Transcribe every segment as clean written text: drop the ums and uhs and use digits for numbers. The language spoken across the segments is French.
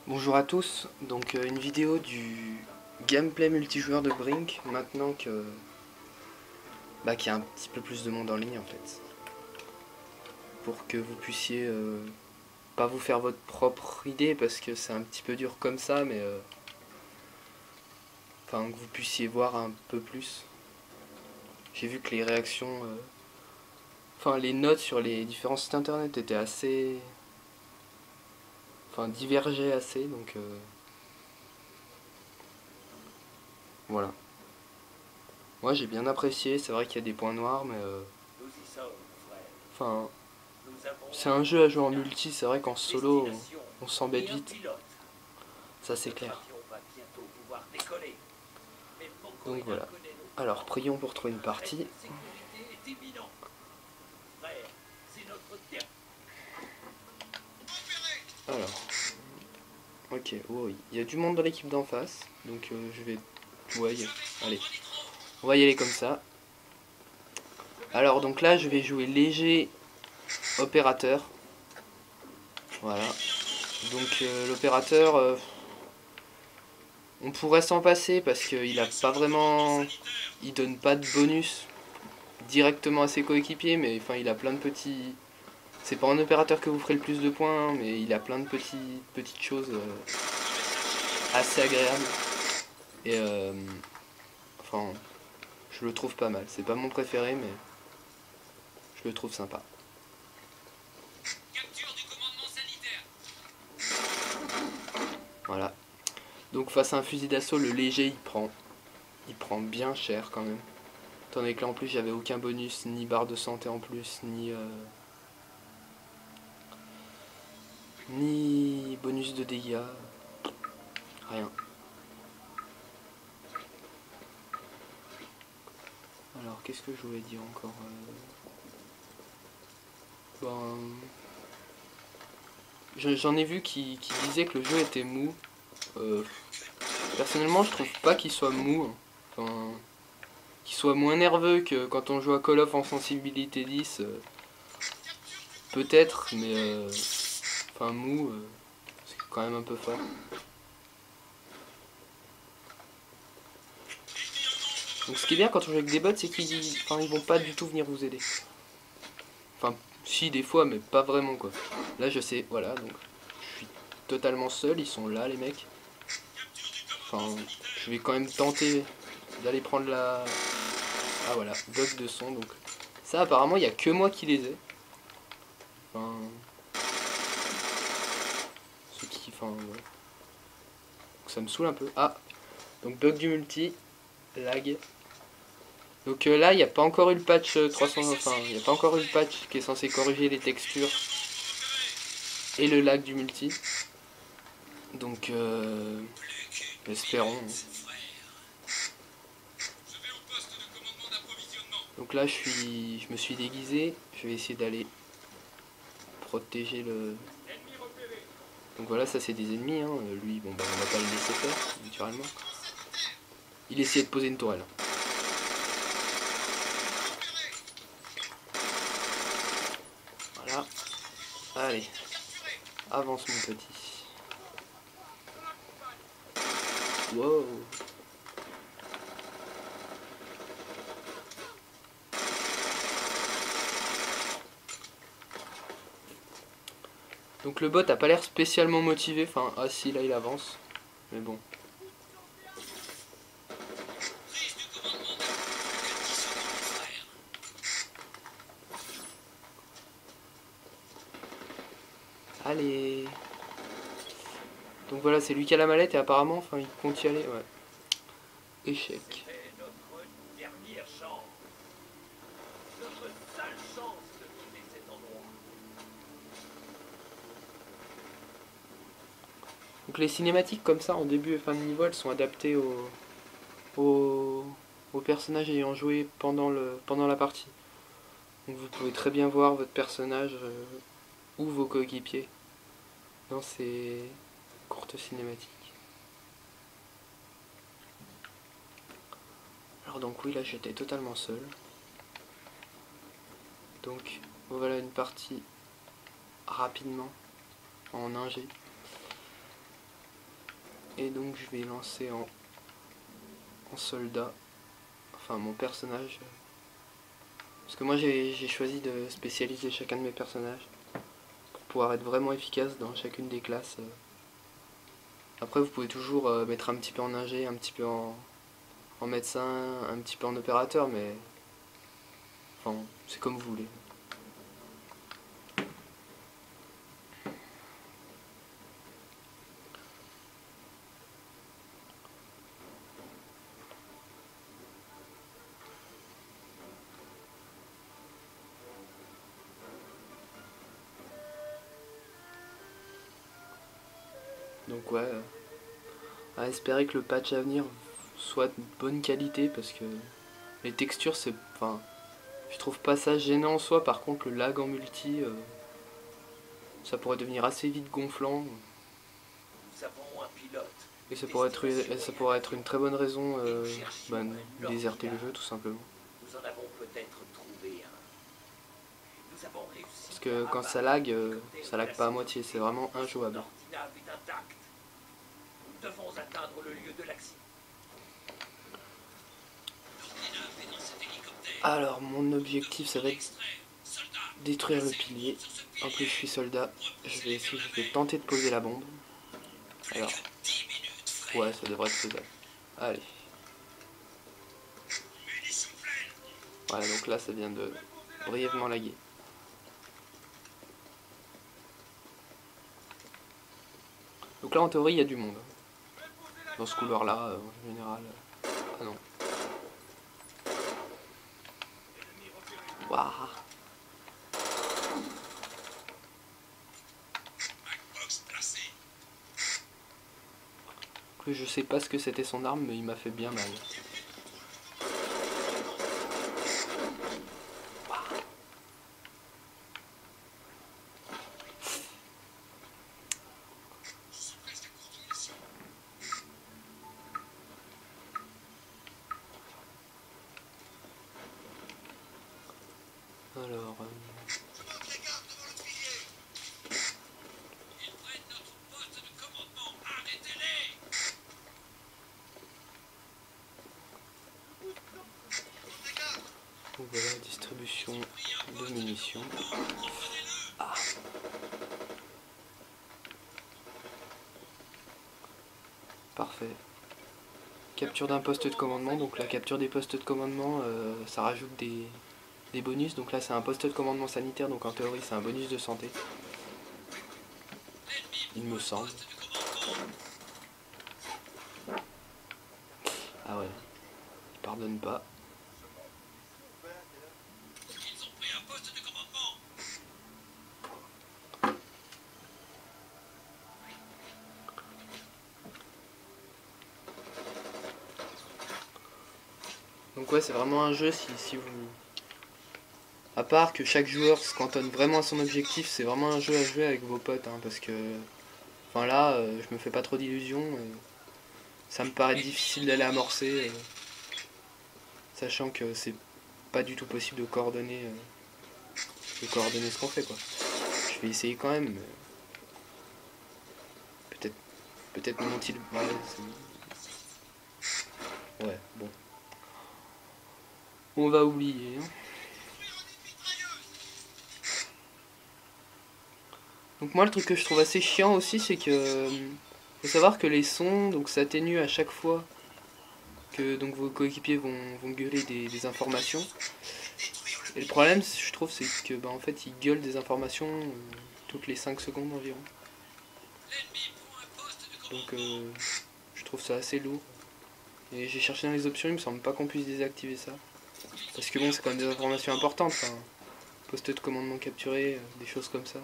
Bonjour à tous, donc une vidéo du gameplay multijoueur de Brink maintenant que qu'il y a un petit peu plus de monde en ligne en fait. Pour que vous puissiez pas vous faire votre propre idée parce que c'est un petit peu dur comme ça, mais enfin que vous puissiez voir un peu plus. J'ai vu que les réactions, enfin les notes sur les différents sites internet étaient assez, enfin divergeaient assez, donc voilà. Moi j'ai bien apprécié, c'est vrai qu'il y a des points noirs, mais enfin c'est un jeu à jouer en multi, c'est vrai qu'en solo on s'embête vite, ça c'est clair. Donc voilà. Alors prions pour trouver une partie. Alors, ok, oh, il y a du monde dans l'équipe d'en face, donc je vais... Ouais, allez, on va y aller comme ça. Alors donc là je vais jouer léger opérateur. Voilà. Donc l'opérateur, on pourrait s'en passer parce qu'il a pas vraiment... Il donne pas de bonus directement à ses coéquipiers, mais enfin il a plein de petits... C'est pas un opérateur que vous ferez le plus de points, hein, mais il a plein de petites choses assez agréables. Et enfin, je le trouve pas mal. C'est pas mon préféré, mais je le trouve sympa. Voilà. Donc face à un fusil d'assaut, le léger il prend bien cher quand même. Étant donné que là en plus j'avais aucun bonus, ni barre de santé en plus, ni bonus de dégâts, rien. Alors qu'est-ce que je voulais dire encore J'en ai vu qui disaient que le jeu était mou. Euh, Personnellement je trouve pas qu'il soit mou. Hein. Enfin, qu'il soit moins nerveux que quand on joue à Call of en sensibilité 10. Peut-être, mais enfin mou, c'est quand même un peu fort. Donc ce qui est bien quand on joue avec des bots, c'est qu'ils vont pas du tout venir vous aider. Enfin, si des fois, mais pas vraiment quoi. Là je sais, voilà, donc je suis totalement seul, ils sont là les mecs. Enfin, je vais quand même tenter d'aller prendre la... Ah voilà, bug de son, donc... Ça apparemment, il n'y a que moi qui les ai. Enfin... Ceux qui... Enfin, ouais. Donc, ça me saoule un peu. Ah, donc bug du multi, lag. Donc là, il n'y a pas encore eu le patch 300... Enfin, il n'y a pas encore eu le patch qui est censé corriger les textures et le lag du multi. Donc, espérons. Donc là, je me suis déguisé. Je vais essayer d'aller protéger le... Donc voilà, ça c'est des ennemis. Hein. Lui, bon, bah, on va pas le laisser faire, naturellement. Il essayait de poser une tourelle. Voilà. Allez. Avance mon petit. Wow. Donc le bot a pas l'air spécialement motivé. Enfin, ah si, là il avance. Mais bon. Allez. Donc voilà, c'est lui qui a la mallette et apparemment, enfin, il compte y aller. Ouais. Échec. Donc les cinématiques comme ça en début et fin de niveau, elles sont adaptées aux personnages ayant joué pendant la partie. Donc vous pouvez très bien voir votre personnage ou vos coéquipiers dans ces courtes cinématiques. Alors donc oui, là j'étais totalement seul. Donc voilà une partie rapidement en 1G. Et donc je vais lancer en soldat, enfin mon personnage. Parce que moi j'ai choisi de spécialiser chacun de mes personnages pour pouvoir être vraiment efficace dans chacune des classes. Après vous pouvez toujours mettre un petit peu en ingé, un petit peu en médecin, un petit peu en opérateur, mais enfin c'est comme vous voulez. Donc ouais, à espérer que le patch à venir soit de bonne qualité parce que les textures c'est... Enfin, je trouve pas ça gênant en soi, par contre le lag en multi, ça pourrait devenir assez vite gonflant. Et ça pourrait être une très bonne raison de déserter le jeu tout simplement. Parce que quand ça lag pas à moitié, c'est vraiment injouable. Alors mon objectif ça va être détruire le pilier. En plus je suis soldat, je vais tenter de poser la bombe. Alors, ouais ça devrait être faisable. Allez. Voilà, donc là ça vient de brièvement laguer. Donc là en théorie il y a du monde. Dans ce couloir là, en général. Ah non. Waouh. Je sais pas ce que c'était son arme, mais il m'a fait bien mal. Alors... Donc voilà, distribution de munitions. Ah. Parfait. Capture d'un poste de commandement. Donc la capture des postes de commandement, ça rajoute des bonus. Donc là c'est un poste de commandement sanitaire, donc en théorie c'est un bonus de santé. Il me semble. Ah ouais, il pardonne pas. Donc ouais, c'est vraiment un jeu si vous... À part que chaque joueur se cantonne vraiment à son objectif, c'est vraiment un jeu à jouer avec vos potes, hein, parce que... Enfin là, je me fais pas trop d'illusions. Ça me paraît difficile d'aller amorcer, sachant que c'est pas du tout possible de coordonner ce qu'on fait, quoi. Je vais essayer quand même, mais... Peut-être mon-il... Ouais, bon. On va oublier, hein. Donc moi le truc que je trouve assez chiant aussi c'est que faut savoir que les sons donc s'atténuent à chaque fois que donc vos coéquipiers vont gueuler des informations. Et le problème je trouve c'est que en fait ils gueulent des informations toutes les 5 secondes environ. Donc je trouve ça assez lourd. Et j'ai cherché dans les options, il me semble pas qu'on puisse désactiver ça. Parce que bon c'est quand même des informations importantes, hein. Poste de commandement capturé, des choses comme ça.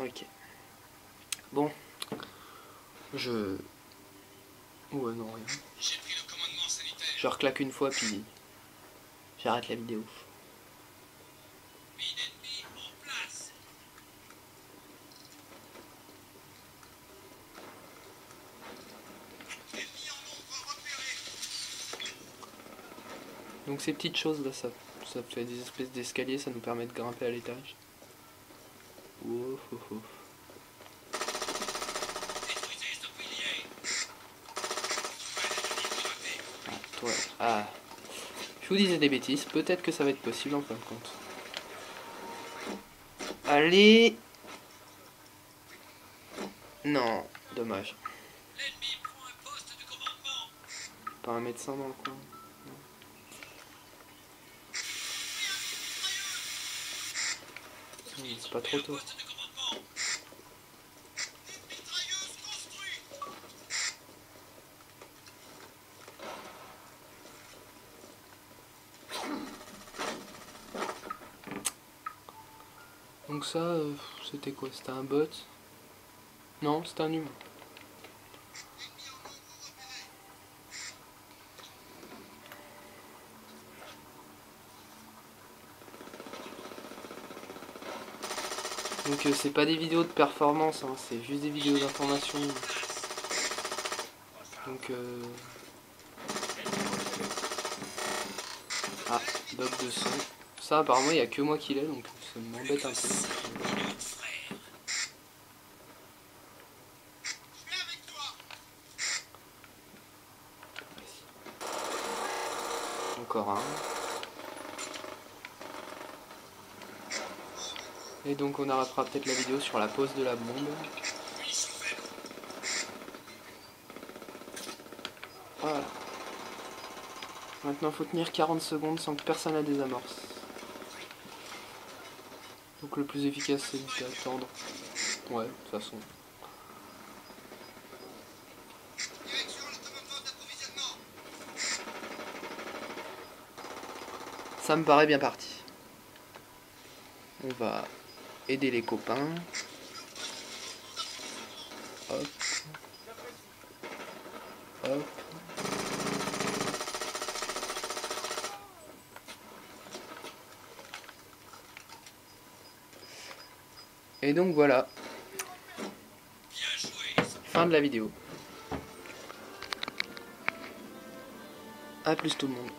Ok. Bon. Ouais, non, rien. Je reclaque une fois, puis j'arrête la vidéo. Donc ces petites choses là, ça fait des espèces d'escaliers, ça nous permet de grimper à l'étage. Oh, oh, oh. Ah, toi, ah. Je vous disais des bêtises, peut-être que ça va être possible en fin de compte. Allez. Non, dommage. Pas un médecin dans le coin. C'est pas trop tôt. Donc ça, c'était quoi? C'était un bot? Non, c'était un humain. Donc c'est pas des vidéos de performance, hein, c'est juste des vidéos d'information. Donc ah, bug de son. Ça apparemment il n'y a que moi qui l'ai, donc ça m'embête un peu. Encore un. Et donc on arrêtera peut-être la vidéo sur la pose de la bombe. Voilà. Maintenant faut tenir 40 secondes sans que personne la désamorce. Donc le plus efficace c'est d'attendre. Ouais, de toute façon. Ça me paraît bien parti. On va aider les copains. Hop. Hop. Et donc voilà. Fin de la vidéo. A plus tout le monde.